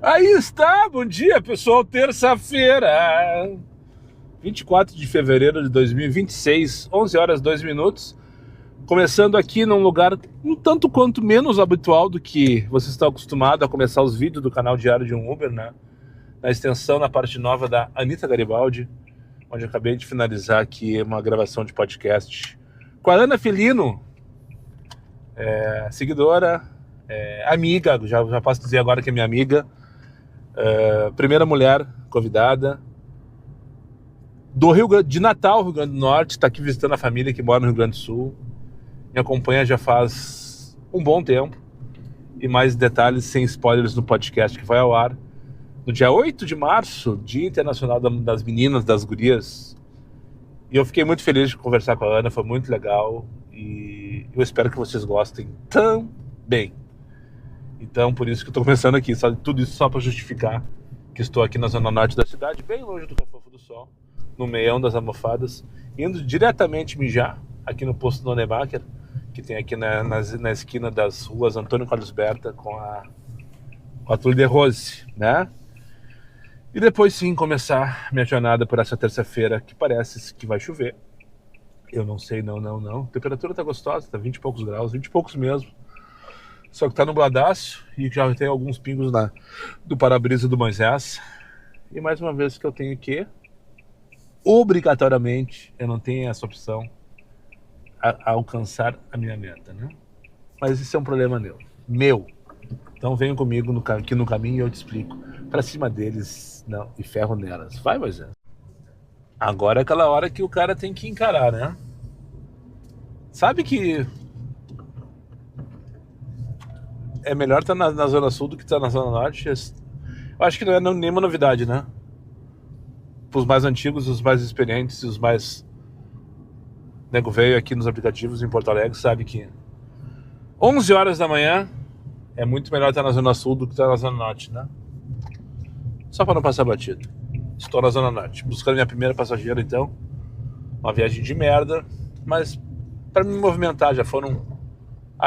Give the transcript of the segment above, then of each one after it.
Aí está, bom dia pessoal, terça-feira, 24 de fevereiro de 2026, 11 horas 2 minutos, começando aqui num lugar um tanto quanto menos habitual do que você está acostumado a começar os vídeos do canal Diário de um Uber, né? Na extensão, na parte nova da Anitta Garibaldi, onde eu acabei de finalizar aqui uma gravação de podcast com a Ana Felino, seguidora, amiga, já posso dizer agora que é minha amiga, primeira mulher convidada do de Natal, Rio Grande do Norte, está aqui visitando a família que mora no Rio Grande do Sul. Me acompanha já faz um bom tempo. E mais detalhes sem spoilers no podcast que vai ao ar no dia 8 de março, Dia Internacional das Meninas, das Gurias. E eu fiquei muito feliz de conversar com a Ana, foi muito legal. E eu espero que vocês gostem também. Então, por isso que eu estou começando aqui, tudo isso só para justificar que estou aqui na zona norte da cidade, bem longe do Cafofo do Sol, no meião das almofadas, indo diretamente mijar aqui no posto do Nemacher, que tem aqui na esquina das ruas Antônio Carlos Berta com a Túlio de Rose, né? E depois sim começar minha jornada por essa terça-feira, que parece que vai chover. Eu não sei, não. A temperatura tá gostosa, tá 20 e poucos graus, 20 e poucos mesmo. Só que tá nubladaço e já tem alguns pingos do para-brisa do Moisés. E mais uma vez que eu tenho que, obrigatoriamente, eu não tenho essa opção, a alcançar a minha meta, né? Mas isso é um problema meu. Então venham comigo aqui no caminho e eu te explico. Pra cima deles, não, e ferro nelas. Vai, Moisés. Agora é aquela hora que o cara tem que encarar, né? Sabe que é melhor estar na Zona Sul do que estar na Zona Norte? Eu acho que não é nenhuma novidade, né? Para os mais antigos, os mais experientes e os mais... Nego veio aqui nos aplicativos em Porto Alegre, sabe que 11 horas da manhã é muito melhor estar na Zona Sul do que estar na Zona Norte, né? Só para não passar batido. Estou na Zona Norte, buscando minha primeira passageira, então. Uma viagem de merda, mas para me movimentar já foram...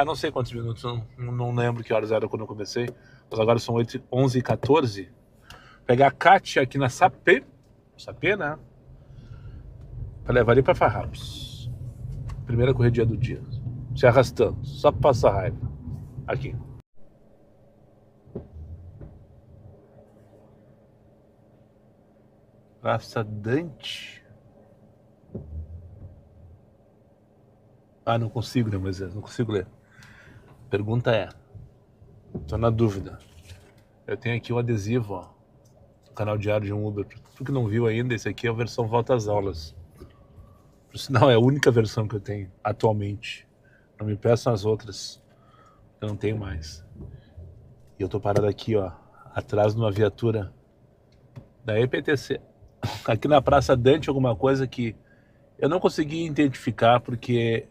não sei quantos minutos, não lembro que horas era quando eu comecei, mas agora são 11h14. Pegar a Kátia aqui na Sapê, né? Para levar ele para Farrapos. Primeira corredia do dia. Se arrastando, só para passar raiva. Aqui. Praça Dante. Não consigo, né, Moisés? Não consigo ler. Pergunta é, tô na dúvida. Eu tenho aqui um adesivo, ó, do canal Diário de um Uber. Tu que não viu ainda, esse aqui é a versão Volta às Aulas. Por sinal, é a única versão que eu tenho atualmente. Não me peçam as outras, eu não tenho mais. E eu tô parado aqui, ó, atrás de uma viatura da EPTC. Aqui na Praça Dante, alguma coisa que eu não consegui identificar, porque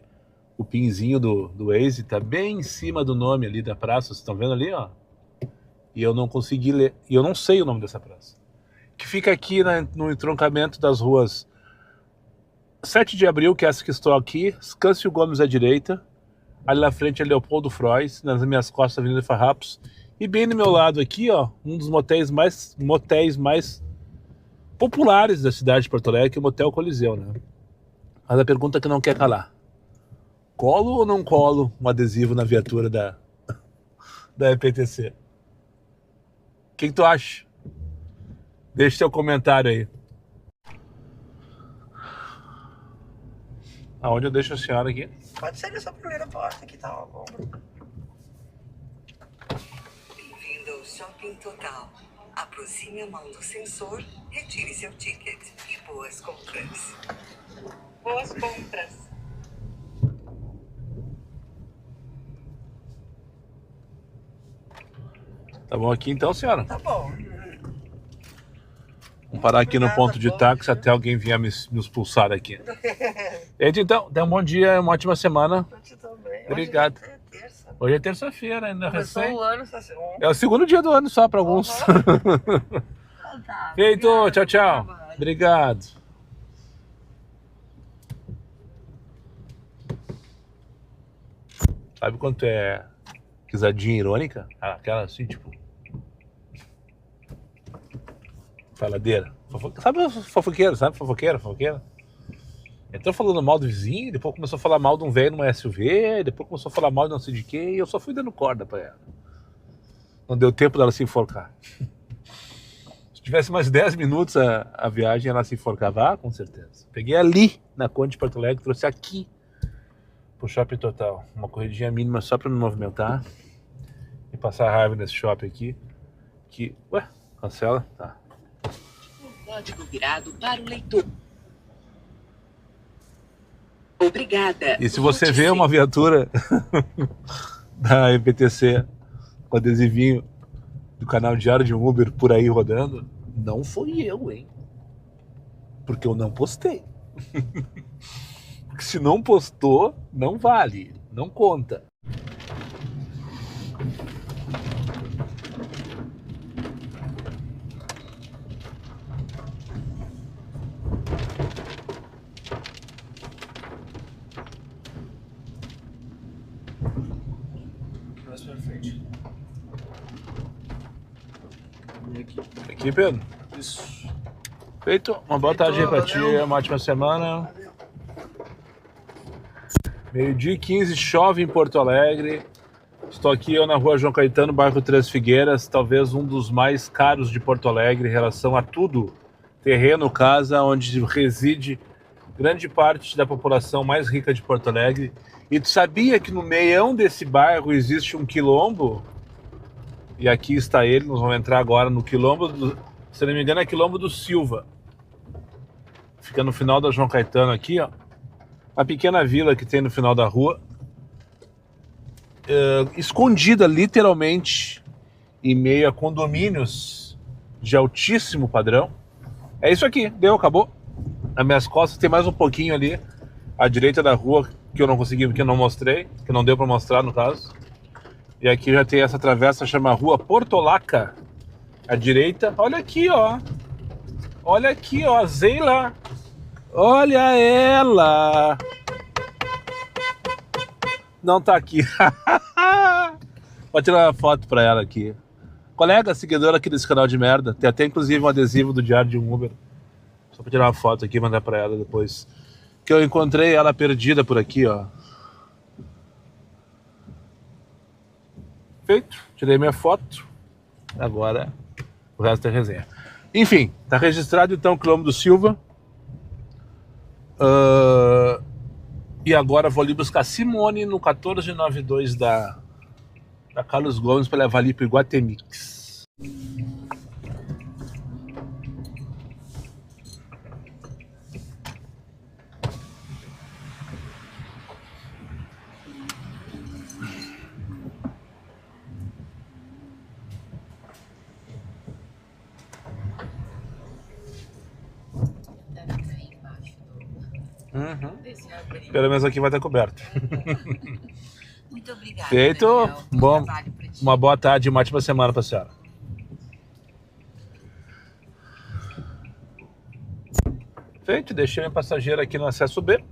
o pinzinho do Waze tá bem em cima do nome ali da praça. Vocês estão vendo ali, ó? E eu não consegui ler. E eu não sei o nome dessa praça. Que fica aqui no entroncamento das ruas 7 de Abril, que é essa que estou aqui, Scâncio Gomes à direita, ali na frente é Leopoldo Frois, nas minhas costas Avenida Farrapos, e bem do meu lado aqui, ó, um dos motéis mais populares da cidade de Porto Alegre, que é o Motel Coliseu, né? Mas a pergunta que não quer calar: colo ou não colo um adesivo na viatura da EPTC? O que tu acha? Deixa seu comentário aí. Aonde eu deixo a senhora aqui? Pode ser nessa primeira porta que tá bom. Bem-vindo ao Shopping Total. Aproxime a mão do sensor, retire seu ticket e boas compras. Boas compras. Tá bom aqui então, senhora? Tá bom. Vamos parar aqui no ponto de táxi até alguém vier me expulsar daqui. Então, dê um bom dia, uma ótima semana. Eu também. Obrigado. Hoje é terça. Hoje é terça-feira ainda, Começou recém. o ano, essa semana. É o segundo dia do ano só para alguns. Tá, Feito, obrigada, tchau. bom trabalho. Obrigado. Sabe quando é risadinha irônica? Aquela assim, tipo... Faladeira. Sabe fofoqueiro, sabe? Fofoqueira. Entrou falando mal do vizinho, depois começou a falar mal de um velho numa SUV, depois começou a falar mal de não sei de quem, e eu só fui dando corda pra ela. Não deu tempo dela se enforcar. Se tivesse mais 10 minutos a viagem, ela se enforcava, com certeza. Peguei ali, na Conde de Porto Alegre, trouxe aqui pro Shopping Total. Uma corridinha mínima só pra me movimentar e passar raiva nesse shopping aqui. Que, ué, cancela? Tá. O código virado para o leitor. Obrigada. E se você vê uma viatura da EPTC com adesivinho do canal Diário de um Uber por aí rodando, não foi eu, hein? Porque eu não postei. Porque se não postou, não vale, não conta. Mais pra frente. E Aqui, Pedro. Isso. Feito. Uma boa tarde aí pra ti, uma ótima semana. Meio-dia e 15, chove em Porto Alegre. Estou aqui eu na rua João Caetano, bairro Três Figueiras, talvez um dos mais caros de Porto Alegre em relação a tudo. Terreno, casa, onde reside grande parte da população mais rica de Porto Alegre. E tu sabia que no meião desse bairro existe um quilombo? E aqui está ele, nós vamos entrar agora no quilombo, se não me engano é quilombo do Silva. Fica no final da João Caetano aqui, ó. A pequena vila que tem no final da rua. Escondida literalmente em meio a condomínios de altíssimo padrão. É isso aqui, deu, acabou. Nas minhas costas tem mais um pouquinho ali à direita da rua que eu não consegui, que eu não mostrei, que não deu para mostrar no caso. E aqui já tem essa travessa, chama Rua Portolaca, à direita. Olha aqui, ó. Olha aqui, ó, Zeila. Olha ela. Não tá aqui. Vou tirar uma foto pra ela aqui. Colega, seguidora aqui desse canal de merda. Tem até inclusive um adesivo do Diário de um Uber. Só pra tirar uma foto aqui e mandar pra ela depois. Que eu encontrei ela perdida por aqui, ó. Feito. Tirei minha foto. Agora o resto é resenha. Enfim, tá registrado então o quilombo do Silva. E agora vou ali buscar Simone no 1492 da Carlos Gomes para levar ali pro Iguatemix. Pelo menos aqui vai estar coberto. Muito obrigada. Feito. Daniel. Bom, Trabalho pra ti. uma boa tarde e uma ótima semana para a senhora. Feito, deixei minha passageira aqui no acesso B.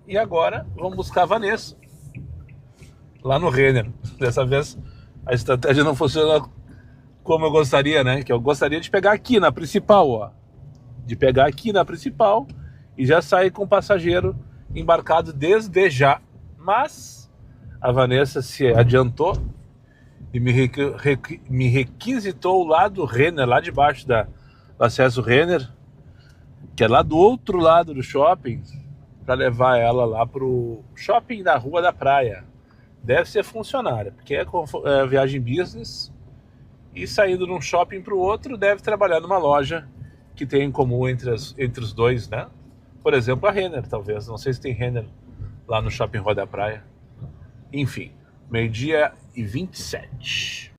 E agora vamos buscar a Vanessa lá no Renner. Dessa vez a estratégia não funciona como eu gostaria, né? Que eu gostaria de pegar aqui na principal, ó. De pegar aqui na principal e já sair com o passageiro embarcado desde já. Mas a Vanessa se adiantou e me requisitou lá do Renner, lá debaixo do acesso Renner, que é lá do outro lado do shopping, para levar ela lá pro shopping da Rua da Praia. Deve ser funcionária, porque é viagem business e saindo de um shopping para o outro, deve trabalhar numa loja que tem em comum entre os dois, né? Por exemplo, a Renner, talvez. Não sei se tem Renner lá no shopping Rua da Praia. Enfim, 12h27.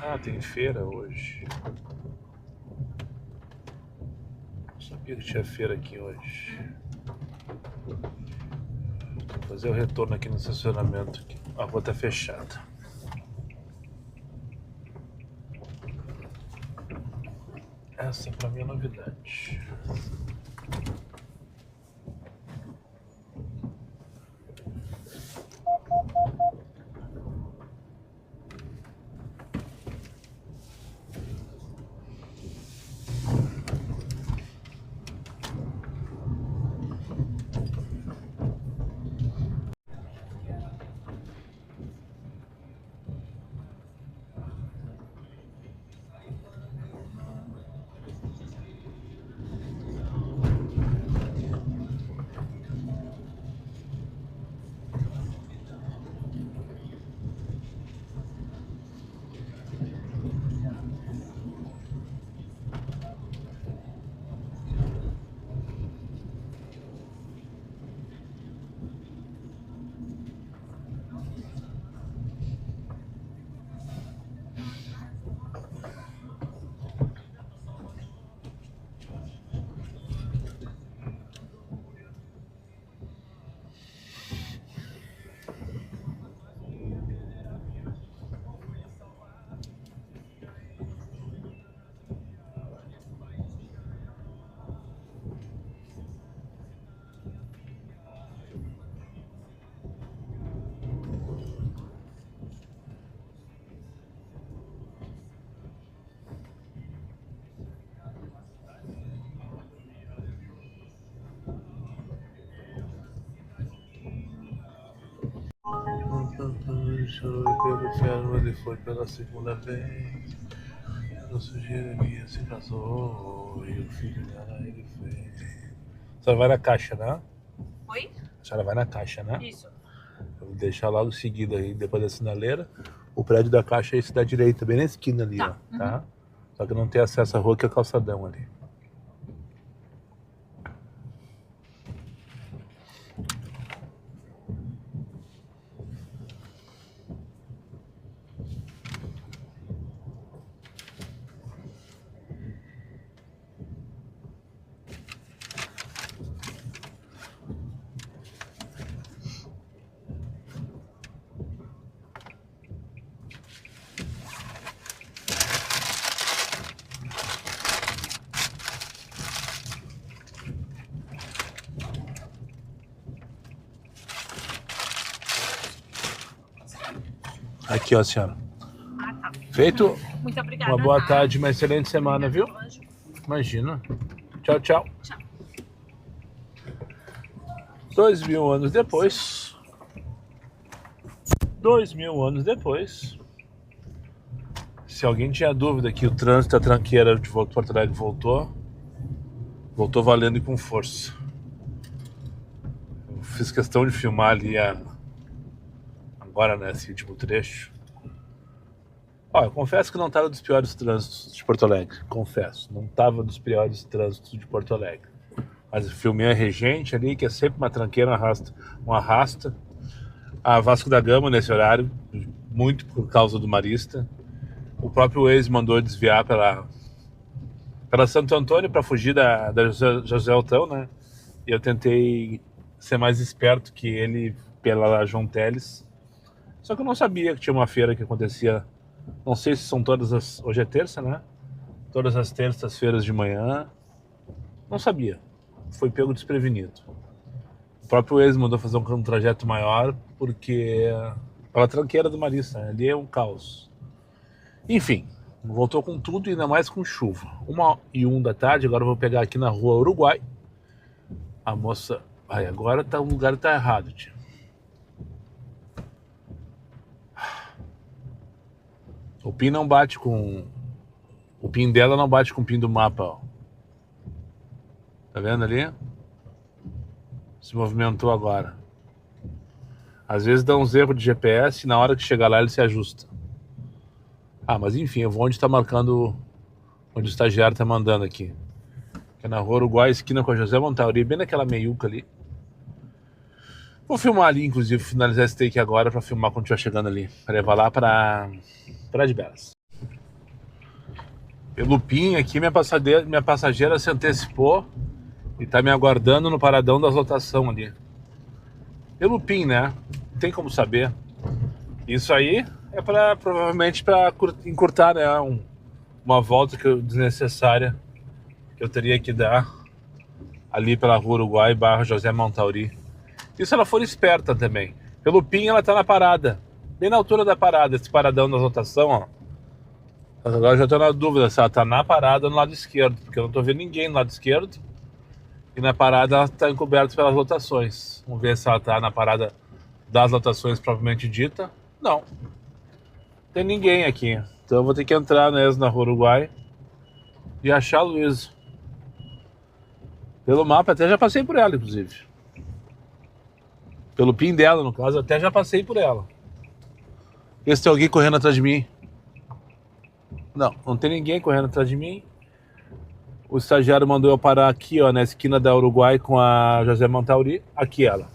Ah, tem feira hoje. Não sabia que tinha feira aqui hoje. Vou fazer o retorno aqui no estacionamento. Aqui. A rua tá fechada. Essa pra mim é novidade. Pelo ferro, ele foi pela segunda vez. Eu sugeriria se casou e o filho dela ele fez. A senhora vai na caixa, né? Oi? A senhora vai na caixa, né? Isso. Eu vou deixar logo seguido aí, depois da sinaleira. O prédio da caixa é esse da direita, bem na esquina ali, Tá. ó. Tá? Só que não tem acesso à rua, que é o calçadão ali. Aqui, ó, senhora. Ah, tá. Feito? Muito obrigada. Uma boa tá? tarde, uma excelente semana, viu? Obrigada, Anjo. Imagina. Tchau, tchau. Tchau. 2000 anos depois. 2000 anos depois. Se alguém tinha dúvida que o trânsito, a tranqueira de Porto Alegre voltou valendo e com força. Eu fiz questão de filmar ali agora nesse último trecho. Ó, eu confesso que não estava dos piores trânsitos de Porto Alegre. Confesso, não estava dos piores trânsitos de Porto Alegre. Mas eu filmei a Regente ali, que é sempre uma tranqueira, um arrasta. A Vasco da Gama nesse horário, muito por causa do Marista. O próprio Waze mandou desviar pela Santo Antônio para fugir da José Altão, né? E eu tentei ser mais esperto que ele pela João Teles. Só que eu não sabia que tinha uma feira que acontecia. Não sei se são hoje é terça, né? Todas as terças-feiras de manhã. Não sabia. Foi pego desprevenido. O próprio Waze mandou fazer um trajeto maior porque pela tranqueira do Marista, né? Ali é um caos. Enfim, voltou com tudo e ainda mais com chuva. 1h01 da tarde, agora eu vou pegar aqui na rua Uruguai. A moça... Ai, agora o lugar tá errado, tia. O PIN não bate com... O PIN dela não bate com o PIN do mapa, ó. Tá vendo ali? Se movimentou agora. Às vezes dá uns erros de GPS e na hora que chegar lá ele se ajusta. Ah, mas enfim, eu vou onde tá marcando... Onde o estagiário tá mandando aqui. Que é na rua Uruguai, esquina com a José Montauri, bem naquela meiuca ali. Vou filmar ali, inclusive, finalizar esse take agora pra filmar quando estiver chegando ali. Pra levar lá pra de Belas. Pelo PIN aqui, minha passageira se antecipou e tá me aguardando no paradão das lotação ali. Pelo PIN, né? Não tem como saber. Isso aí é provavelmente para encurtar, né? Uma volta desnecessária que eu teria que dar ali pela Rua Uruguai / José Montauri. E se ela for esperta também. Pelo PIN ela tá na parada, bem na altura da parada, esse paradão da lotação, ó. Agora eu já tô na dúvida se ela tá na parada ou no lado esquerdo, porque eu não tô vendo ninguém no lado esquerdo. E na parada ela tá encoberta pelas lotações. Vamos ver se ela tá na parada das lotações propriamente dita. Não. Tem ninguém aqui. Então eu vou ter que entrar mesmo na Rua Uruguai e achar a Luísa. Pelo mapa até já passei por ela, inclusive. Pelo PIN dela, no caso, até já passei por ela. Vê se tem alguém correndo atrás de mim. Não, não tem ninguém correndo atrás de mim. O estagiário mandou eu parar aqui, ó, na esquina da Uruguai com a José Montauri. Aqui ela.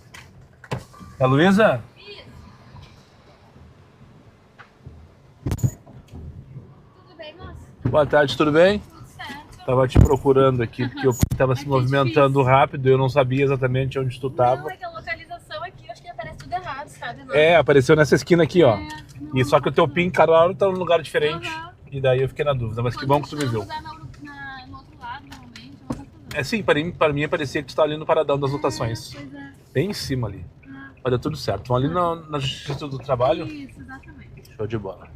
É a Luísa? Tudo bem, moça? Boa tarde, tudo bem? Tudo certo. Tava te procurando aqui, porque eu tava se Aqui é movimentando rápido e eu não sabia exatamente onde tu tava. Não, é que a localização aqui, eu acho que aparece tudo errado, sabe? Não. É, apareceu nessa esquina aqui, ó. Não. E só que o teu PIN, cada hora tá num lugar diferente. Aham. E daí eu fiquei na dúvida, mas que bom que tu me viu. No outro lado, normalmente, é uma confusão. É sim, para mim parecia que tu tá ali no paradão das lotações. Pois é. Bem em cima ali. Ah, Mas deu tudo certo. Vamos ali na Justiça do Trabalho. isso, exatamente. Show de bola.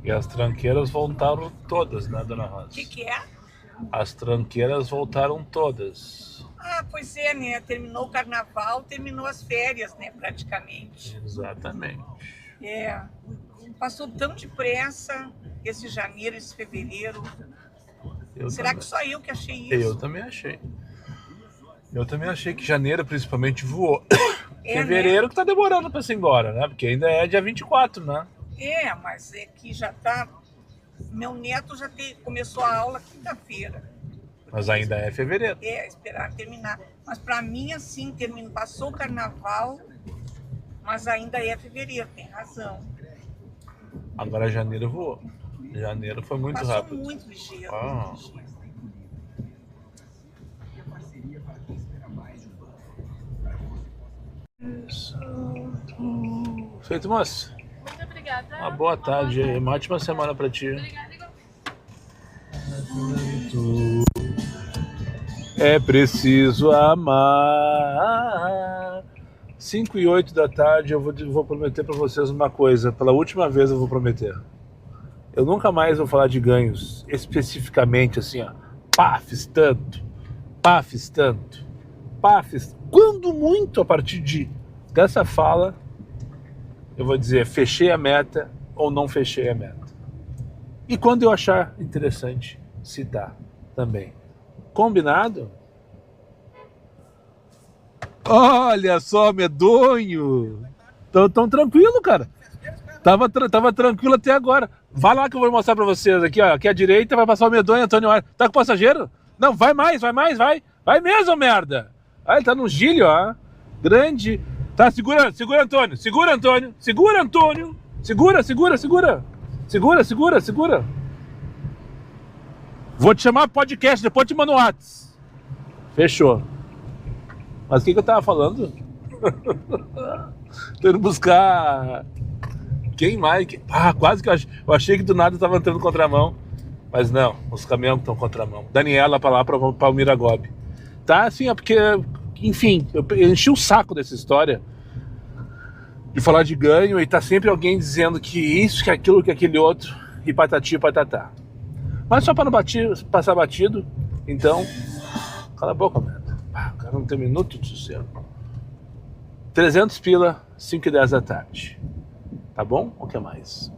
E as tranqueiras voltaram todas, né, dona Rosa? O que é? As tranqueiras voltaram todas. Ah, pois é, né? Terminou o carnaval, terminou as férias, né? Praticamente. Exatamente. É. Passou tão depressa esse janeiro, esse fevereiro. Será que só eu que achei isso? Eu também achei. Eu também achei que janeiro, principalmente, voou. É, Fevereiro né? que tá demorando pra se ir embora, né? Porque ainda é dia 24, né? É, mas é que já tá... Meu neto já começou a aula quinta-feira. Mas ainda é fevereiro. É, esperar terminar. Mas para mim, assim, passou o carnaval, mas ainda é fevereiro, tem razão. Agora janeiro voou. Janeiro foi muito Passou rápido. muito ligeiro. Ah. Feito, moço. Muito obrigada. Uma boa tarde aí. Uma ótima semana pra ti. Obrigada, igual. É preciso amar. 5 e 8 da tarde eu vou prometer pra vocês uma coisa. Pela última vez eu vou prometer. Eu nunca mais vou falar de ganhos especificamente assim, ó. Pá, fiz tanto. Pá, fiz tanto. Pá, fiz... Quando muito a partir dessa fala, eu vou dizer fechei a meta ou não fechei a meta. E quando eu achar interessante, citar também. Combinado? Olha só, medonho. Tão tranquilo, cara. Tava tranquilo até agora. Vai lá que eu vou mostrar pra vocês aqui, ó. Aqui à direita vai passar o medonho, Antônio Ar. Tá com passageiro? Não, vai mais. Vai mesmo, merda. Ah, ele tá num gílio, ó. Grande. Tá, segura, Antônio. Segura, Antônio. Segura. Vou te chamar podcast, depois te mando o WhatsApp. Fechou. Mas o que eu tava falando? Tô indo buscar... Quem mais? Ah, quase que eu achei que do nada eu tava entrando contramão. Mas não, os caminhões estão contramão. Daniela pra lá, pra Almiragobe. Tá, assim, é porque... Enfim, eu enchi o saco dessa história de falar de ganho e tá sempre alguém dizendo que isso, que aquilo, que aquele outro. e patati e patatá. Mas só para não passar batido, então, cala a boca, merda. O cara não tem minuto de sossego. 300 pila, 5 e 10 da tarde. Tá bom? O que mais?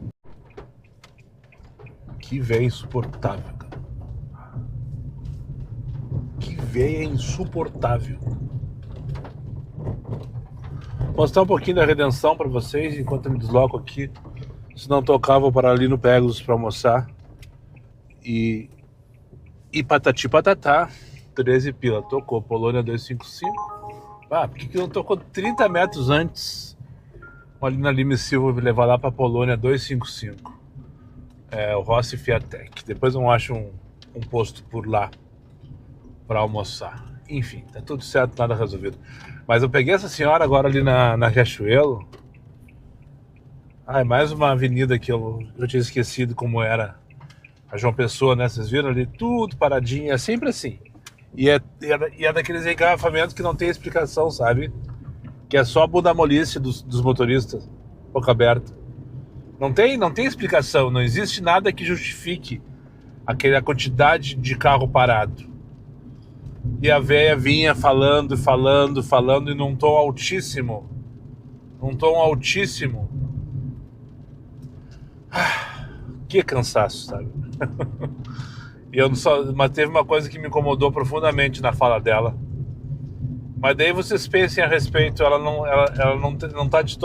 Que véia insuportável, cara. Que véia insuportável. Vou mostrar um pouquinho da redenção pra vocês enquanto eu me desloco aqui. Se não tocar, vou parar ali no Pegasus pra almoçar. E patati patatá, 13 pila. Tocou, Polônia 255. Por que não tocou 30 metros antes? Ali na Lima e Silva, vou levar lá pra Polônia 255. O Rossi Fiatec. Depois eu acho um posto por lá pra almoçar. Enfim, tá tudo certo, nada resolvido. Mas eu peguei essa senhora agora ali na Riachuelo. Mais uma avenida que eu tinha esquecido como era a João Pessoa, né? Vocês viram ali? Tudo paradinho, é sempre assim. E é daqueles engarrafamentos que não tem explicação, sabe? Que é só a bunda molice dos motoristas, boca aberta. Não tem explicação, não existe nada que justifique a quantidade de carro parado. E a véia vinha falando e num tom altíssimo. Que cansaço, sabe? Mas teve uma coisa que me incomodou profundamente na fala dela. Mas daí vocês pensem a respeito, ela não tá de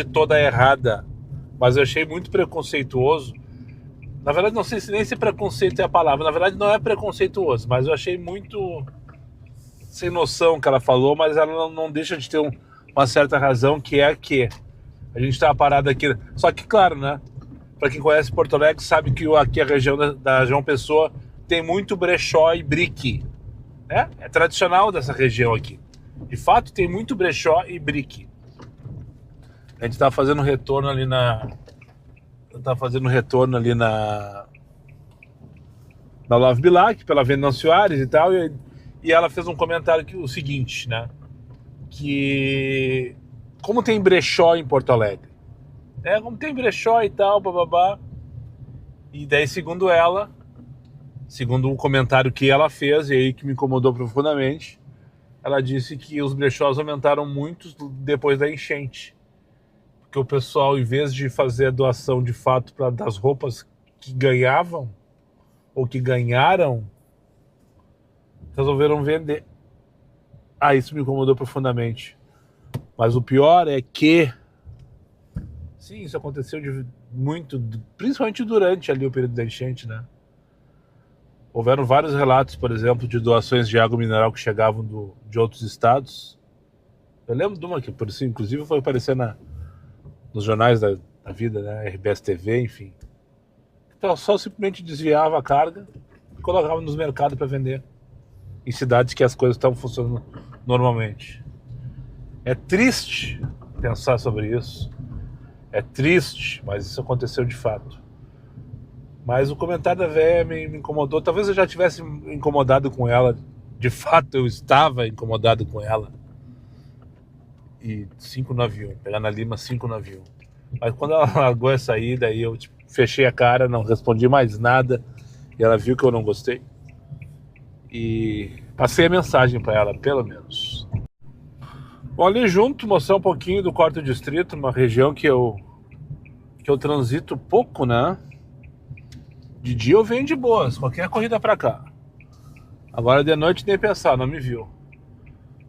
toda errada, mas eu achei muito preconceituoso. Na verdade, não sei se nem se preconceito é a palavra. Na verdade, não é preconceituoso, mas eu achei muito sem noção que ela falou, mas ela não deixa de ter uma certa razão, que é que a gente tá parado aqui. Só que, claro, né? Pra quem conhece Porto Alegre, sabe que aqui a região da João Pessoa tem muito brechó e brique. É tradicional dessa região aqui. De fato, tem muito brechó e brique. A gente tá fazendo retorno ali na Olavo Bilac, pela Venâncio Soares e tal, e ela fez um comentário o seguinte, né? Que como tem brechó em Porto Alegre, como tem brechó e tal, bababá, e daí segundo o comentário que ela fez, e aí que me incomodou profundamente, ela disse que os brechós aumentaram muito depois da enchente. Que o pessoal, em vez de fazer a doação de fato das roupas que ganhavam ou que ganharam, resolveram vender. Isso me incomodou profundamente. Mas o pior é que, sim, isso aconteceu muito, principalmente durante ali o período da enchente, né? Houveram vários relatos, por exemplo, de doações de água mineral que chegavam de outros estados. Eu lembro de uma que, por isso, inclusive, foi aparecer nos jornais da vida, né? RBS TV, enfim. Então só simplesmente desviava a carga e colocava nos mercados para vender. Em cidades que as coisas estavam funcionando normalmente. É triste pensar sobre isso. É triste, mas isso aconteceu de fato. Mas o comentário da véia me incomodou. Talvez eu já tivesse incomodado com ela. De fato, eu estava incomodado com ela. E 591, pegar na Lima 591. Mas quando ela largou essa ida, aí eu fechei a cara, não respondi mais nada. E ela viu que eu não gostei. E passei a mensagem para ela, pelo menos. Bom, ali junto, mostrar um pouquinho do 4º Distrito, uma região que eu transito pouco, né? De dia eu venho de boas, qualquer corrida pra cá. Agora de noite nem pensar, não me viu.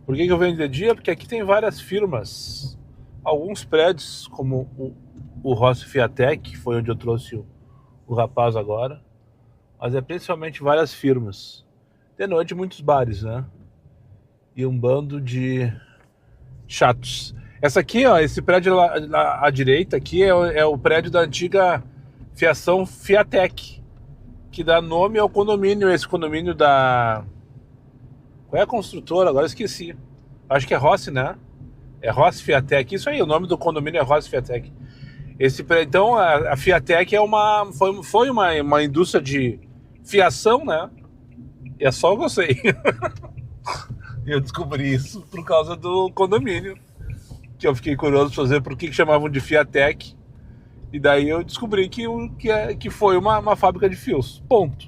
Por que eu venho de dia? Porque aqui tem várias firmas. Alguns prédios, como o Rossi Fiatec, que foi onde eu trouxe o rapaz agora. Mas é principalmente várias firmas. De noite muitos bares, né? E um bando de chatos. Essa aqui, ó, esse prédio lá à direita aqui é o prédio da antiga fiação Fiatec, que dá nome ao condomínio, esse condomínio da... Qual é a construtora? Agora eu esqueci. Acho que é Rossi, né? É Rossi Fiatec. Isso aí, o nome do condomínio é Rossi Fiatec. Então, a Fiatec foi uma indústria de fiação, né? E é só eu sei. Eu descobri isso por causa do condomínio. Que eu fiquei curioso para saber por que chamavam de Fiatec. E daí eu descobri que foi uma fábrica de fios. Ponto.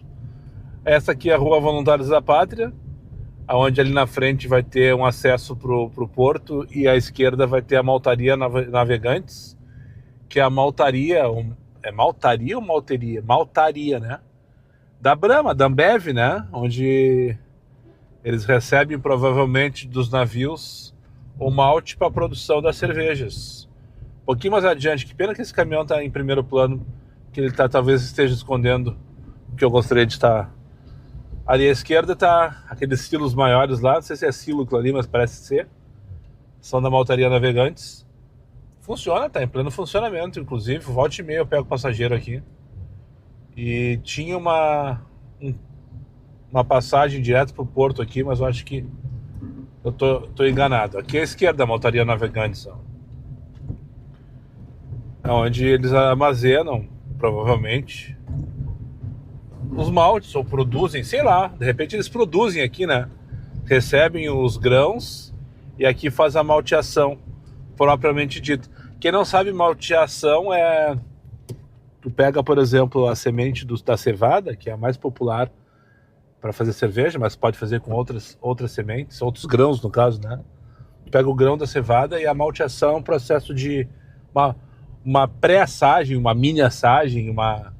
Essa aqui é a Rua Voluntários da Pátria, onde ali na frente vai ter um acesso pro porto e à esquerda vai ter a Maltaria Navegantes, que é a maltaria, é maltaria ou malteria? Maltaria, né? Da Brahma, da Ambev, né? Onde eles recebem provavelmente dos navios o malte para a produção das cervejas. Um pouquinho mais adiante, que pena que esse caminhão está em primeiro plano, que ele talvez esteja escondendo o que eu gostaria de estar. Ali à esquerda tá aqueles silos maiores lá, não sei se é silo aquilo ali, mas parece ser. São da Maltaria Navegantes. Funciona, tá em pleno funcionamento, inclusive. Volta e meia eu pego passageiro aqui. E tinha uma passagem direto pro porto aqui, mas eu acho que eu tô enganado. Aqui à esquerda a Maltaria Navegantes. É onde eles armazenam, provavelmente, os maltes, ou produzem, sei lá, de repente eles produzem aqui, né? Recebem os grãos e aqui faz a malteação, propriamente dito. Quem não sabe, malteação é... Tu pega, por exemplo, a semente da cevada, que é a mais popular para fazer cerveja, mas pode fazer com outras sementes, outros grãos no caso, né? Tu pega o grão da cevada e a malteação é um processo de uma pré-assagem, uma mini-assagem, uma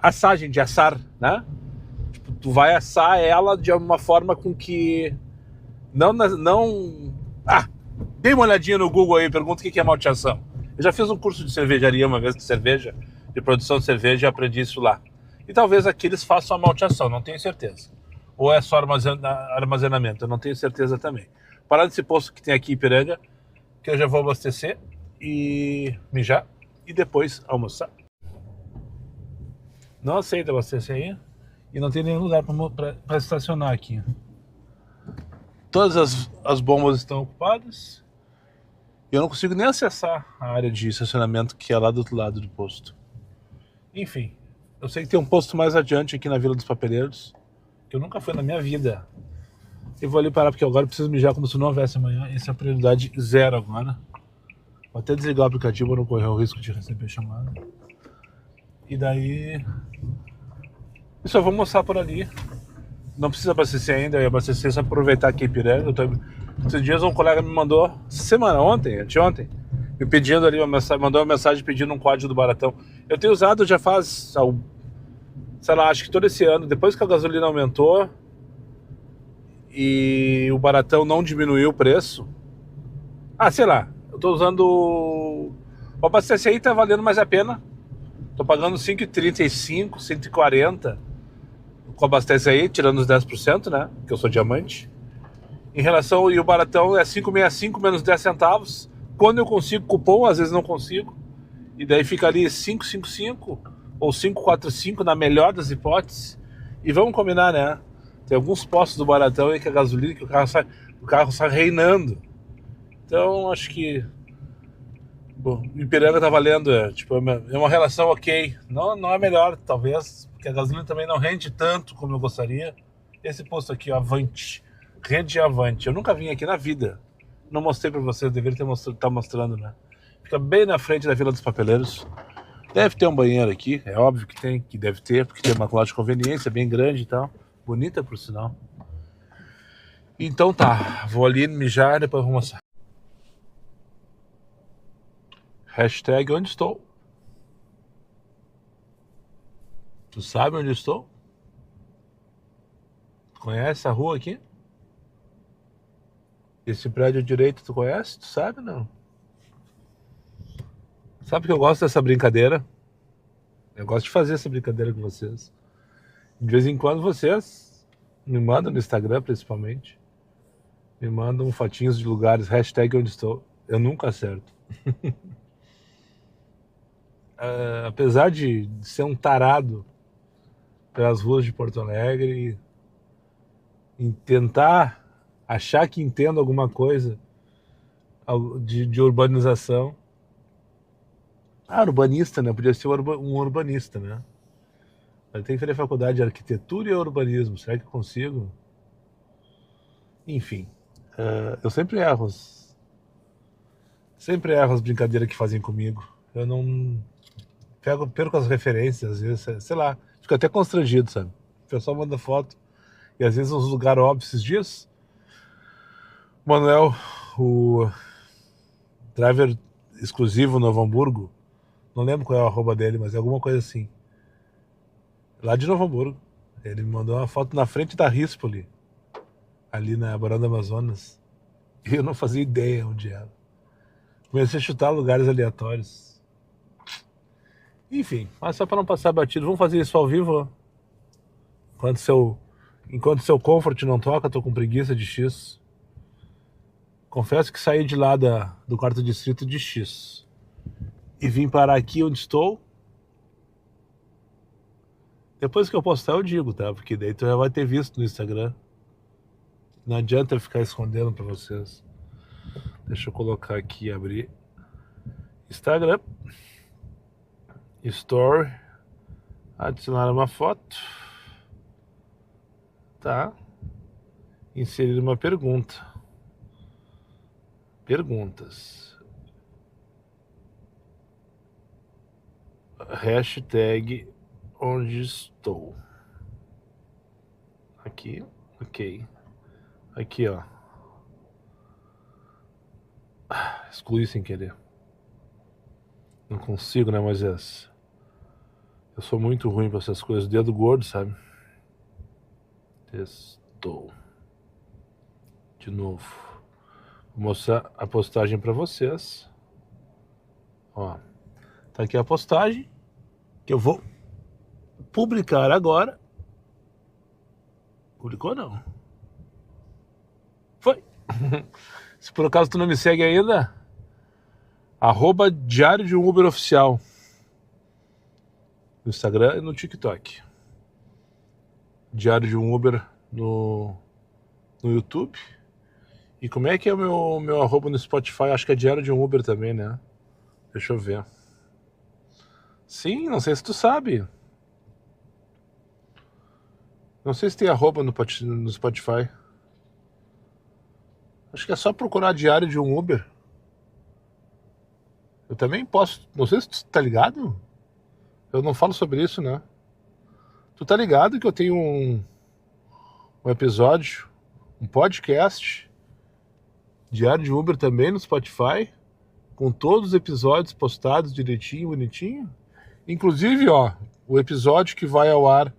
assagem de assar, né? Tipo, tu vai assar ela de uma forma com que dê uma olhadinha no Google aí, pergunta o que é malteação. Eu já fiz um curso de cervejaria uma vez de cerveja, de produção de cerveja, e aprendi isso lá. E talvez aqui eles façam a malteação, não tenho certeza. Ou é só armazenamento, eu não tenho certeza também. Parar desse posto que tem aqui em Ipiranga, que eu já vou abastecer e mijar e depois almoçar. Não aceita abastecer aí e não tem nenhum lugar para estacionar aqui. Todas as bombas estão ocupadas e eu não consigo nem acessar a área de estacionamento que é lá do outro lado do posto. Enfim, eu sei que tem um posto mais adiante aqui na Vila dos Papeleiros, que eu nunca fui na minha vida. Eu vou ali parar porque agora eu preciso mijar como se não houvesse amanhã. Essa é a prioridade 0 agora. Vou até desligar o aplicativo para não correr o risco de receber chamada. E daí... Eu só vou almoçar por ali. Não precisa abastecer ainda, eu ia abastecer só aproveitar aqui em Ipiranga. Esses dias um colega me mandou, anteontem, me pedindo ali, mandou uma mensagem pedindo um código do Baratão. Eu tenho usado já faz, sei lá, acho que todo esse ano, depois que a gasolina aumentou e o Baratão não diminuiu o preço. Sei lá, eu tô usando... O abastecer aí tá valendo mais a pena. Tô pagando 5,35, 140 com abastece aí, tirando os 10%, né? Que eu sou diamante. Em relação... E o Baratão é 5,65 menos 10 centavos. Quando eu consigo cupom, às vezes não consigo. E daí fica ali 5,55 ou 5,45 na melhor das hipóteses. E vamos combinar, né? Tem alguns postos do Baratão aí que a gasolina, que o carro sai reinando. Então, acho que... Bom, Ipiranga tá valendo, é uma relação ok. Não é melhor, talvez, porque a gasolina também não rende tanto como eu gostaria. Esse posto aqui, Avante, rende Avante. Eu nunca vim aqui na vida. Não mostrei pra vocês, deveria estar mostrando, né? Fica bem na frente da Vila dos Papeleiros. Deve ter um banheiro aqui, é óbvio que deve ter, porque tem uma loja de conveniência bem grande e tal. Bonita, por sinal. Então tá, vou ali mijar e depois vou almoçar. Hashtag onde estou. Tu sabe onde estou? Tu conhece a rua aqui? Esse prédio direito tu conhece? Tu sabe não? Sabe que eu gosto dessa brincadeira? Eu gosto de fazer essa brincadeira com vocês. De vez em quando vocês me mandam no Instagram, principalmente. Me mandam fotinhos de lugares, hashtag onde estou. Eu nunca acerto. Apesar de ser um tarado pelas ruas de Porto Alegre e tentar achar que entendo alguma coisa de urbanização. Urbanista, né? Podia ser um urbanista, né? Eu tenho que fazer faculdade de arquitetura e urbanismo. Será que eu consigo? Enfim, eu sempre erro as brincadeiras que fazem comigo. Eu não perco as referências, às vezes, sei lá, fico até constrangido, sabe? O pessoal manda foto e às vezes uns lugares óbvios esses dias. Manuel, o driver exclusivo Novo Hamburgo, não lembro qual é o arroba dele, mas é alguma coisa assim. Lá de Novo Hamburgo. Ele me mandou uma foto na frente da Rispoli, ali na Barão do Amazonas. E eu não fazia ideia onde era. Comecei a chutar lugares aleatórios. Enfim, mas só para não passar batido, vamos fazer isso ao vivo. Enquanto seu comfort não toca, tô com preguiça de X. Confesso que saí de lá do quarto distrito de X. E vim parar aqui onde estou. Depois que eu postar eu digo, tá? Porque daí tu já vai ter visto no Instagram. Não adianta eu ficar escondendo pra vocês. Deixa eu colocar aqui, abrir Instagram, Story, adicionar uma foto, tá? Inserir uma pergunta. Perguntas. Hashtag onde estou. Aqui, ok. Aqui, ó. Excluí sem querer. Não consigo, né, Moisés? Eu sou muito ruim pra essas coisas. Dedo gordo, sabe? Estou. De novo. Vou mostrar a postagem pra vocês. Ó. Tá aqui a postagem. Que eu vou publicar agora. Publicou não? Foi. Se por acaso tu não me segue ainda, @Diário de um Uber Oficial no Instagram e no TikTok. Diário de um Uber no YouTube. E como é que é o meu arroba no Spotify? Acho que é Diário de um Uber também, né? Deixa eu ver. Sim, não sei se tu sabe. Não sei se tem arroba no Spotify. Acho que é só procurar Diário de um Uber. Eu também posso. Não sei se tu tá ligado. Eu não falo sobre isso, né? Tu tá ligado que eu tenho um episódio, um podcast, Diário de um Uber também no Spotify, com todos os episódios postados direitinho, bonitinho. Inclusive, ó, o episódio que vai ao ar.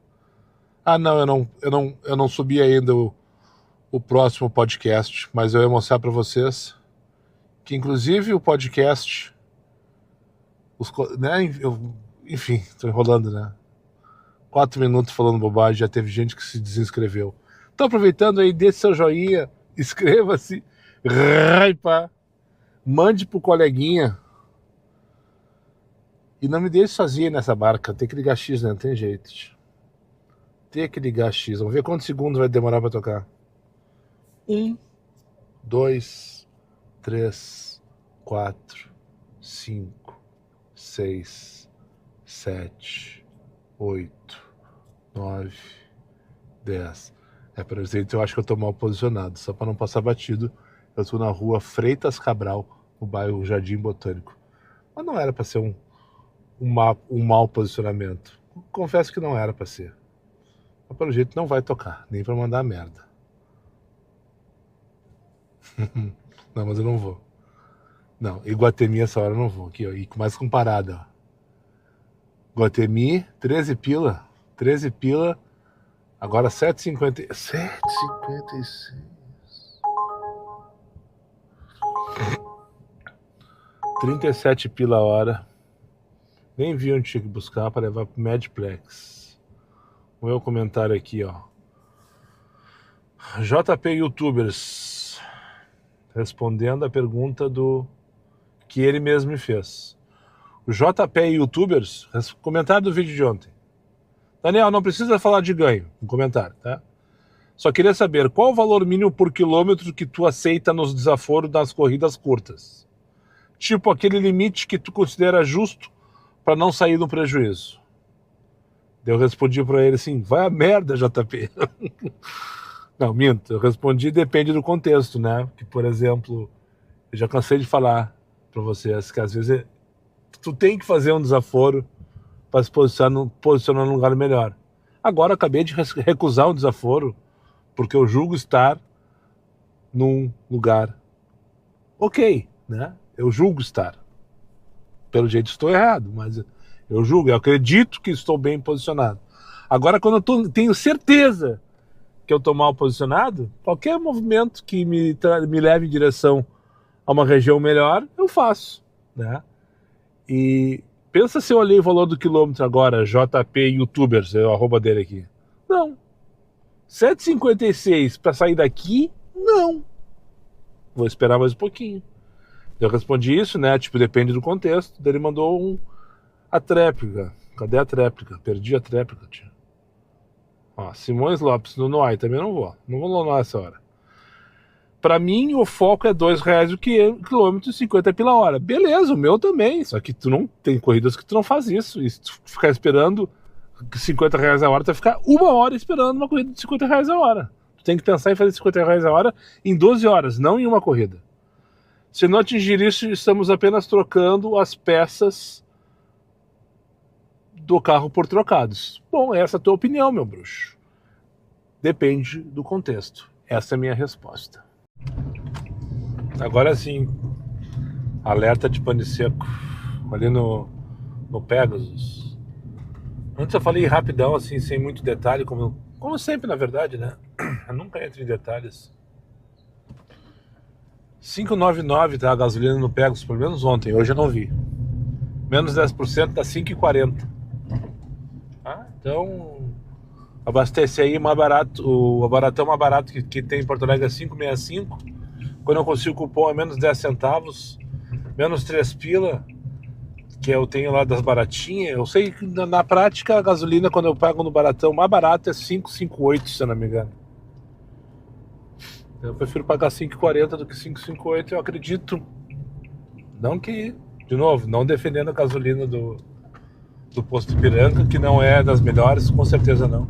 Ah, não, eu não subi ainda o próximo podcast, mas eu ia mostrar para vocês que inclusive o podcast, né, enfim, tô enrolando, né? 4 minutos falando bobagem, já teve gente que se desinscreveu. Então, aproveitando aí, deixe seu joinha, inscreva-se, raipa, mande pro coleguinha e não me deixe sozinho nessa barca. Tem que ligar X, né? Não tem jeito. Tem que ligar X. Vamos ver quantos segundos vai demorar para tocar. 1, 2, 3, 4, 5, 6, 7, 8, 9, 10. Presidente, eu acho que eu tô mal posicionado. Só para não passar batido, eu tô na rua Freitas Cabral, no bairro Jardim Botânico. Mas não era para ser um mau posicionamento. Confesso que não era para ser. Mas pelo jeito não vai tocar, nem para mandar merda. Não, mas eu não vou. Não, Iguatemi essa hora eu não vou. Aqui, ó, e mais com parada, ó. Iguatemi, 13 pila. 13 pila. Agora 7,50. 7,56. 37 pila a hora. Nem vi onde tinha que buscar para levar pro Medplex. O meu comentário aqui, ó. JP Youtubers, respondendo a pergunta que ele mesmo me fez. O JP Youtubers, comentário do vídeo de ontem. Daniel, não precisa falar de ganho, um comentário, tá? Só queria saber qual o valor mínimo por quilômetro que tu aceita nos desaforos das corridas curtas. Tipo aquele limite que tu considera justo para não sair no prejuízo. Eu respondi para ele assim, vai a merda, JP. Não, minto. Eu respondi, depende do contexto, né? Que, por exemplo, eu já cansei de falar para vocês que às vezes tu tem que fazer um desaforo para se posicionar num lugar melhor. Agora acabei de recusar um desaforo porque eu julgo estar num lugar ok, né? Eu julgo estar. Pelo jeito estou errado, mas eu julgo, eu acredito que estou bem posicionado. Agora, quando eu tenho certeza que eu estou mal posicionado, qualquer movimento que me leve em direção a uma região melhor, eu faço, né? E pensa se eu olhei o valor do quilômetro agora, JP Youtubers, é o arroba dele aqui. Não. 7,56 para sair daqui? Não. Vou esperar mais um pouquinho. Eu respondi isso, né? Tipo, depende do contexto. Daí ele mandou a tréplica. Cadê a tréplica? Perdi a tréplica, tia. Ó, Simões Lopes, no Noai, também não vou. Não vou no Noai essa hora. Pra mim, o foco é R$2 o quilômetro e 50 pela hora. Beleza, o meu também. Só que tu não tem corridas que tu não faz isso. E se tu ficar esperando R$50 a hora, tu vai ficar 1 hora esperando uma corrida de R$50 a hora. Tu tem que pensar em fazer R$50 a hora em 12 horas, não em uma corrida. Se não atingir isso, estamos apenas trocando as peças do carro por trocados. Bom, essa é a tua opinião, meu bruxo. Depende do contexto. Essa é a minha resposta. Agora sim, alerta de pane seco ali no Pegasus. Antes eu falei rapidão, assim, sem muito detalhe, como sempre, na verdade, né? Eu nunca entro em detalhes. 5,99 tá a gasolina no Pegasus, pelo menos ontem, hoje eu não vi. Menos 10% tá 5,40. Ah, então abastece aí mais barato, o baratão mais barato que tem em Porto Alegre é 5,65. Quando eu consigo o cupom é menos 10 centavos, menos 3 pila, que eu tenho lá das baratinhas. Eu sei que na prática a gasolina, quando eu pago no baratão, mais barato é 5,58, se eu não me engano. Eu prefiro pagar 5,40 do que 5,58, eu acredito. Não que, de novo, não defendendo a gasolina do posto Ipiranga, que não é das melhores, com certeza não.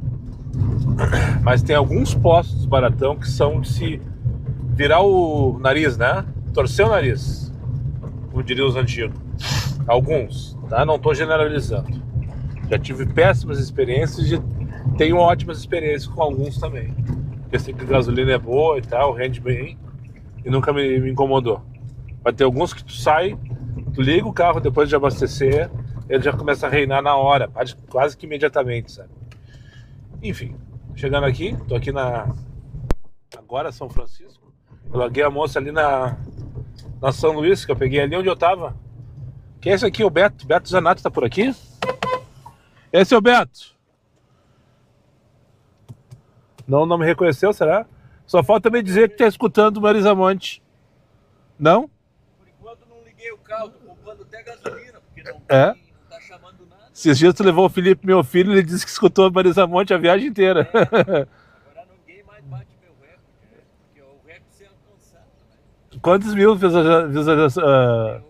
Mas tem alguns postos baratão que são de se virar o nariz, né? Torcer o nariz, como diriam os antigos. Alguns, tá? Não tô generalizando. Já tive péssimas experiências e tenho ótimas experiências com alguns também. Eu sei que a gasolina é boa e tal, rende bem e nunca me incomodou. Vai ter alguns que tu sai, tu liga o carro depois de abastecer, ele já começa a reinar na hora, quase que imediatamente, sabe? Enfim, chegando aqui, tô aqui agora São Francisco. Eu larguei a moça ali na São Luís, que eu peguei ali onde eu tava. Quem é esse aqui? O Beto. Beto Zanato tá por aqui? Esse é o Beto. Não me reconheceu, será? Só falta me dizer que tá escutando o Marisa Monte. Não? Por enquanto não liguei o carro, tô comprando até gasolina, porque não tá chamando nada. Esses dias tu levou o Felipe, meu filho, ele disse que escutou a Marisa Monte a viagem inteira. Agora ninguém mais bate meu recorde, né? Porque o recorde sem alcançado, né? Quantos mil visualizações?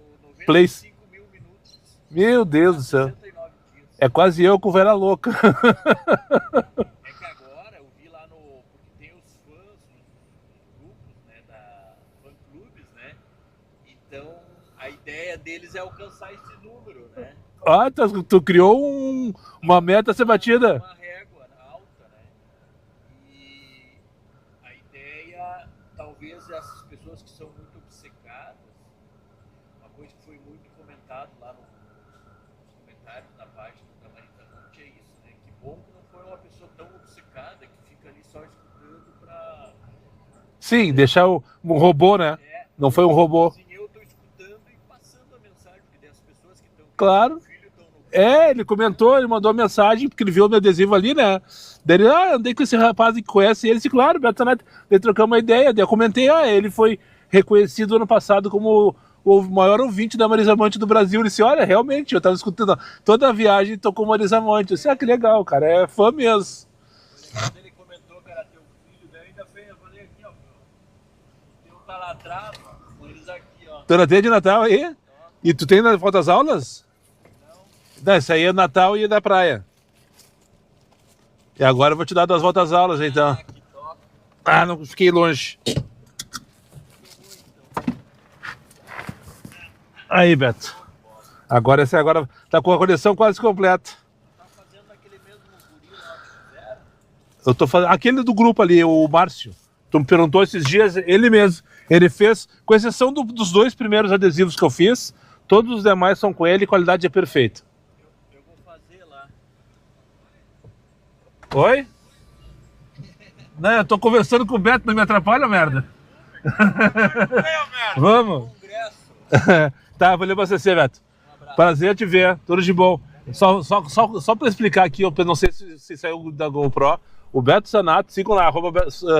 Plays? 95 mil minutos. Meu Deus do céu. 69 dias. É quase eu com Vera Louca. É que agora eu vi lá porque tem os fãs, os grupos, né, fã-clubes, né? Então a ideia deles é alcançar esse número, né? Ah, tu criou uma meta a ser batida. Uma régua alta, né? E a ideia, talvez essas pessoas que são muito obcecadas, uma coisa que foi muito comentado lá nos comentários na página da Marisa Monte é isso, né? Que bom que não foi uma pessoa tão obcecada que fica ali só escutando pra... Sim, deixar um robô, né? Não foi um robô. Assim, eu tô escutando e passando a mensagem, porque as pessoas que estão... Claro. Ele comentou, ele mandou mensagem, porque ele viu o meu adesivo ali, né? Daí ele, andei com esse rapaz que conhece ele, disse, claro, Beto Zanato, daí trocamos uma ideia, daí eu comentei, ele foi reconhecido ano passado como o maior ouvinte da Marisa Monte do Brasil. Ele disse, olha, realmente, eu tava escutando toda a viagem, tocou Marisa Monte. Eu disse, que legal, cara, é fã mesmo. Quando ele comentou que era teu filho, daí ainda fez, eu falei aqui, ó, teu tá lá atrás, com eles aqui, ó. Tu não tem de Natal aí? E tu tem volta às aulas? Não, isso aí é Natal e é da praia. E agora eu vou te dar 2 voltas às aulas, então. Que top. Não fiquei longe. Aí, Beto. Agora tá com a coleção quase completa. Eu tô falando. Aquele do grupo ali, o Márcio. Tu me perguntou esses dias, ele mesmo. Ele fez, com exceção dos 2 primeiros adesivos que eu fiz, todos os demais são com ele e a qualidade é perfeita. Eu vou fazer lá. Oi? Não, eu tô conversando com o Beto, não me atrapalha, merda? Vamos? Congresso. Tá, vou levar você, Beto. Prazer te ver, tudo de bom. Só pra explicar aqui, eu não sei se saiu da GoPro, o Beto Zanato, sigam lá,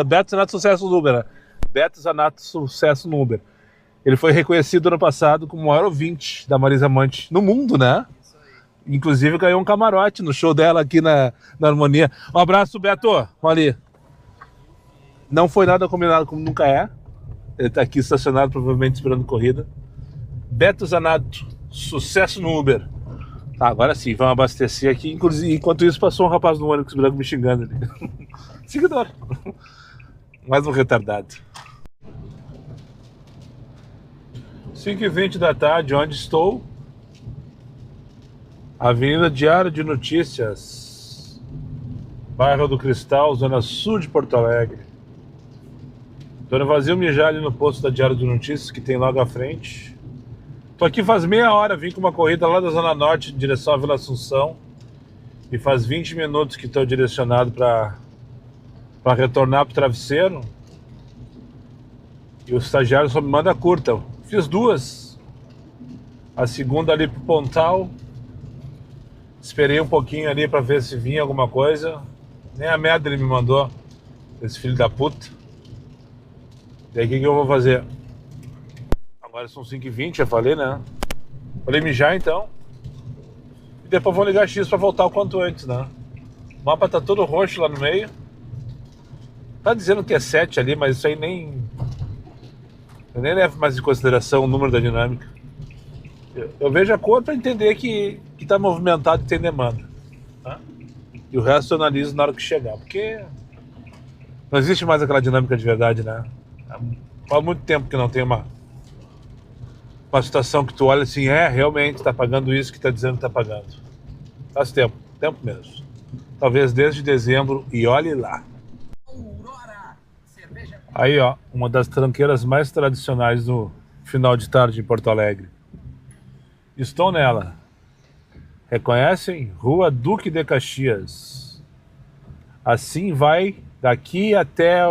Beto Zanato Sucesso no Uber, né? Beto Zanato Sucesso no Uber. Ele foi reconhecido ano passado como o maior ouvinte da Marisa Monte no mundo, né? Inclusive ganhou um camarote no show dela aqui na Harmonia. Um abraço, Beto. Ali. Não foi nada combinado como nunca é. Ele tá aqui estacionado, provavelmente esperando corrida. Beto Zanato, sucesso no Uber. Tá, agora sim, vamos abastecer aqui. Inclusive, enquanto isso, passou um rapaz no ônibus branco me xingando ali. Seguidor. Mais um retardado. 5h20 da tarde, onde estou? Avenida Diário de Notícias, bairro do Cristal, zona sul de Porto Alegre. Tô no vazio mijar ali no posto da Diário de Notícias, que tem logo à frente. Tô aqui faz meia hora, vim com uma corrida lá da zona norte, em direção à Vila Assunção. E faz 20 minutos que estou direcionado para retornar pro travesseiro. E o estagiário só me manda curta. Fiz 2. A segunda ali pro Pontal. Esperei um pouquinho ali para ver se vinha alguma coisa. Nem a merda ele me mandou. Esse filho da puta. E aí o que eu vou fazer? Agora são 5h20, já falei, né? Falei mijar então. E depois vou ligar X para voltar o quanto antes, né? O mapa tá todo roxo lá no meio. Tá dizendo que é 7 ali, mas isso aí nem... Eu nem levo mais em consideração o número da dinâmica. Eu vejo a cor para entender que tá movimentado e tem demanda. Tá? E o resto eu analiso na hora que chegar. Porque não existe mais aquela dinâmica de verdade, né? Faz muito tempo que não tem uma situação que tu olha assim, realmente tá pagando isso que tá dizendo que tá pagando. Faz tempo mesmo. Talvez desde dezembro e olhe lá. Aí, ó, uma das tranqueiras mais tradicionais no final de tarde em Porto Alegre. Estou nela. Reconhecem? Rua Duque de Caxias. Assim vai daqui até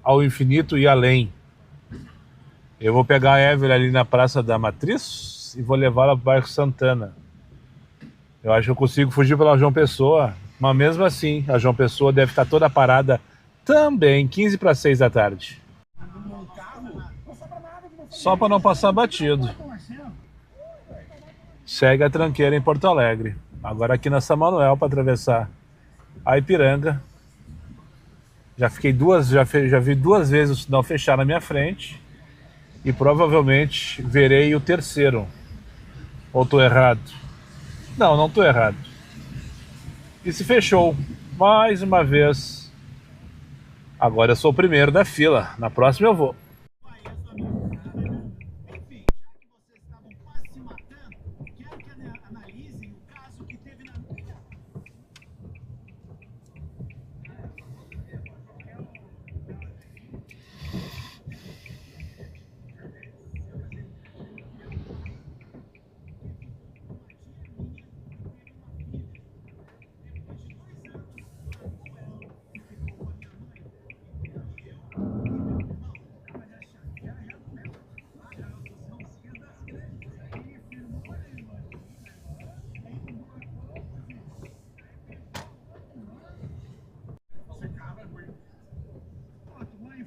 ao infinito e além. Eu vou pegar a Evelyn ali na Praça da Matriz e vou levá-la para o bairro Santana. Eu acho que eu consigo fugir pela João Pessoa, mas mesmo assim, a João Pessoa deve estar toda parada também, 15 para 6 da tarde. Só para não passar batido. Segue a tranqueira em Porto Alegre. Agora aqui na São Manuel para atravessar a Ipiranga. Já vi 2 vezes o sinal fechar na minha frente. E provavelmente verei o terceiro. Ou tô errado? Não tô errado. E se fechou mais uma vez. Agora eu sou o primeiro da fila. Na próxima eu vou.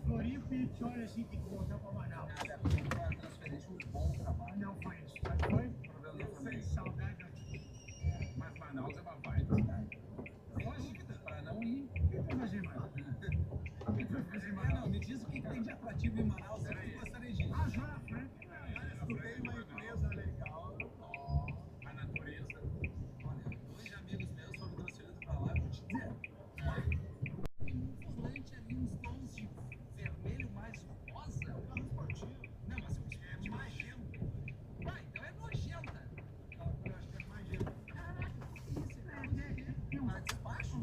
Floripa e te olha assim, tem que voltar para Manaus. Nada, porque foi uma transferência, um bom trabalho. Não foi isso, mas foi? Problema da família. Saudade daqui. Mas Manaus é uma baita cidade. Lógico, para não ir. O que vai fazer, Manaus? O que vai fazer, Manaus? Não, me diz o que tem de atrativo em Manaus, eu gostaria de ir. A Jafra, estudei uma empresa legal. A natureza. Olha, 2 amigos meus foram transferidos para lá, eu vou te dizer. Ali uns tons de vermelho mais rosa. Não, mas é magenta. Ah, então é nojenta. Eu acho que é magenta. Caraca, isso é mais de baixo?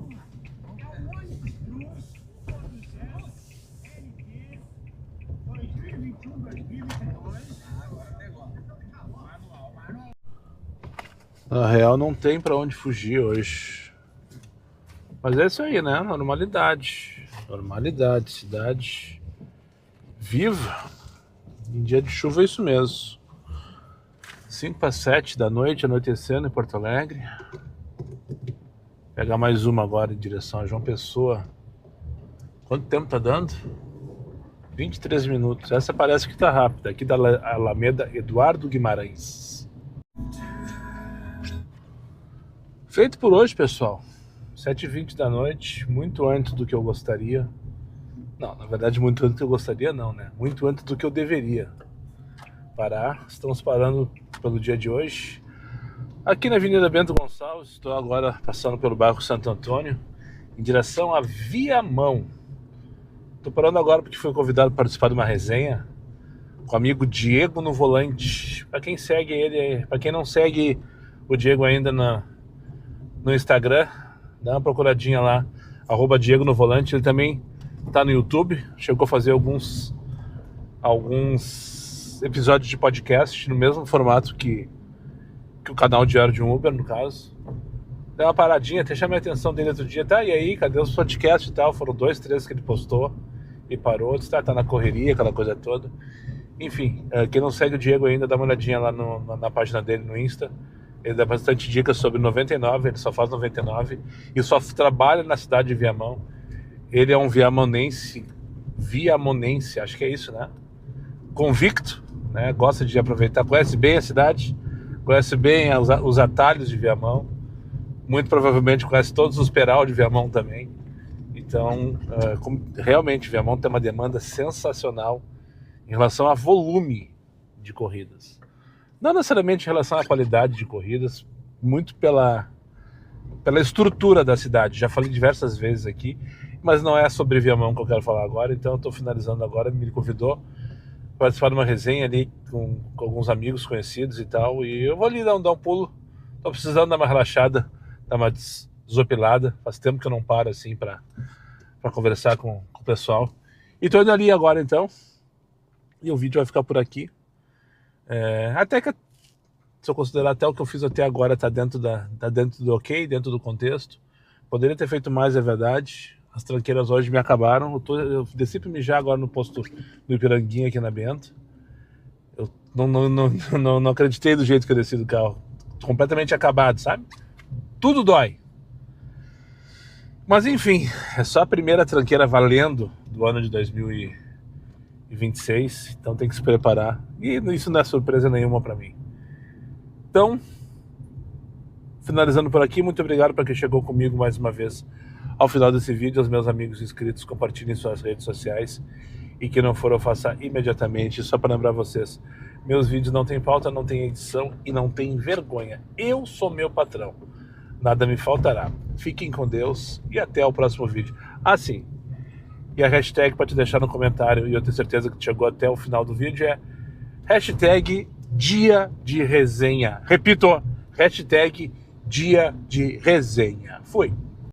É o ônibus. Na real, não tem pra onde fugir hoje. Mas é isso aí, né? Normalidade. Normalidade. Cidade viva. Em dia de chuva é isso mesmo. 5 para 7 da noite, anoitecendo em Porto Alegre. Pegar mais uma agora em direção a João Pessoa. Quanto tempo tá dando? 23 minutos. Essa parece que tá rápida. Aqui da Alameda Eduardo Guimarães. Feito por hoje, pessoal. 7h20 da noite. Muito antes do que eu gostaria. Não, na verdade, muito antes do que eu gostaria, não, né? Muito antes do que eu deveria parar. Estamos parando pelo dia de hoje. Aqui na Avenida Bento Gonçalves. Estou agora passando pelo bairro Santo Antônio, em direção a Viamão. Estou parando agora porque fui convidado para participar de uma resenha com o amigo Diego no Volante. Para quem segue ele, para quem não segue o Diego ainda no Instagram, dá uma procuradinha lá, @Diego no Volante. Ele também tá no YouTube, chegou a fazer alguns episódios de podcast no mesmo formato que o canal Diário de um Uber, no caso. Deu uma paradinha, até chamei a atenção dele outro dia, tá, e aí, cadê os podcasts e tal? Foram 2, 3 que ele postou e parou, disse, tá na correria, aquela coisa toda. Enfim, quem não segue o Diego ainda, dá uma olhadinha lá na página dele no Insta. Ele dá bastante dicas sobre 99, ele só faz 99 e só trabalha na cidade de Viamão. Ele é um viamonense, acho que é isso, né? Convicto, né? Gosta de aproveitar, conhece bem a cidade, conhece bem os atalhos de Viamão, muito provavelmente conhece todos os peral de Viamão também. Então, realmente, Viamão tem uma demanda sensacional em relação a volume de corridas. Não necessariamente em relação à qualidade de corridas, muito pela estrutura da cidade. Já falei diversas vezes aqui, mas não é sobre Viamão que eu quero falar agora, então eu estou finalizando agora. Me convidou para participar de uma resenha ali com alguns amigos conhecidos e tal, e eu vou ali dar um pulo. Estou precisando dar uma relaxada, dar uma desopilada. Faz tempo que eu não paro assim para conversar com o pessoal. E estou indo ali agora então, e o vídeo vai ficar por aqui. Até que, se eu considerar até o que eu fiz até agora, tá dentro do ok, dentro do contexto. Poderia ter feito mais, é verdade. As tranqueiras hoje me acabaram. Eu desci para mijar agora no posto do Ipiranguinha aqui na Bento. Eu não acreditei do jeito que eu desci do carro. Completamente acabado, sabe? Tudo dói. Mas enfim, é só a primeira tranqueira valendo do ano de 2026. Então tem que se preparar. E isso não é surpresa nenhuma para mim. Então, finalizando por aqui, muito obrigado para quem chegou comigo mais uma vez ao final desse vídeo. Aos meus amigos inscritos, compartilhem suas redes sociais. E que não for, eu faça imediatamente. Só para lembrar vocês, meus vídeos não tem pauta, não tem edição e não tem vergonha. Eu sou meu patrão. Nada me faltará. Fiquem com Deus e até o próximo vídeo. Sim. E a hashtag para te deixar no comentário, e eu tenho certeza que chegou até o final do vídeo, é hashtag Dia de Resenha. Repito, hashtag Dia de Resenha. Fui.